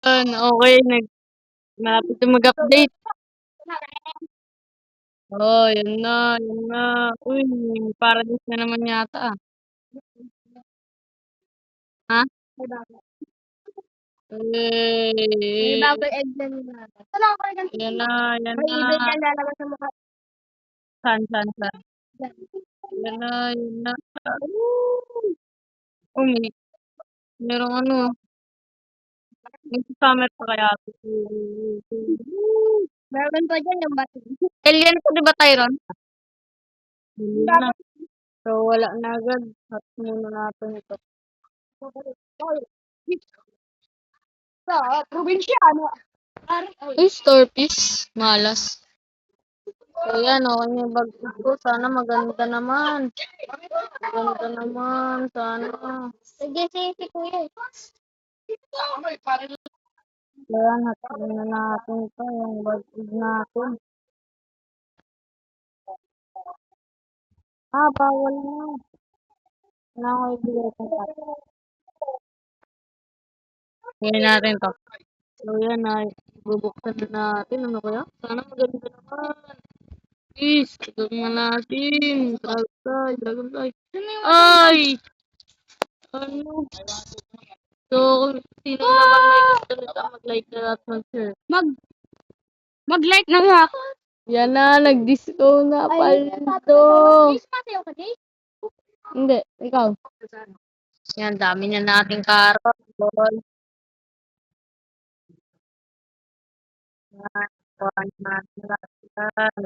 Okey malapit na mag-update. Yun na, yun na. Uy, Paradise na naman yata, Ha? May Eh, bagong egg na nila. Ano ako yan? yan na, yan May na. ibig yan lalabas sa mukha. Saan? Yan na, yun na. Woo! May merong magsa-summer pa kaya 'to. Meron pa dyan yung bati. Alien pa 'di ba, Tyron? Hindi na. So, wala na agad. Cut muna natin ito. Sa probinsya, ano? Uy, Starfish. Malas. So, yan. Okay na yung bag ko. Sana maganda naman. Maganda naman. Sana. Sige, si kuya. Kaya natin na natin ito. Yung bag natin. Bawal na. Kailangan ko ibigay ito. Ngayon natin to. So, yan na. Bubuksan na natin. Ano kaya? Sana maganda naman. Please, gawin na natin. Dragonfly. Ay! Ano? So, kung sino naman may gusto nito, mag-like na at mag-share. Mag-like na nga. Yan na, nag-disco na paldo. Hindi, ikaw. Yan, dami na nating karot. Lol. Yan, kuhanin natin lahat yan.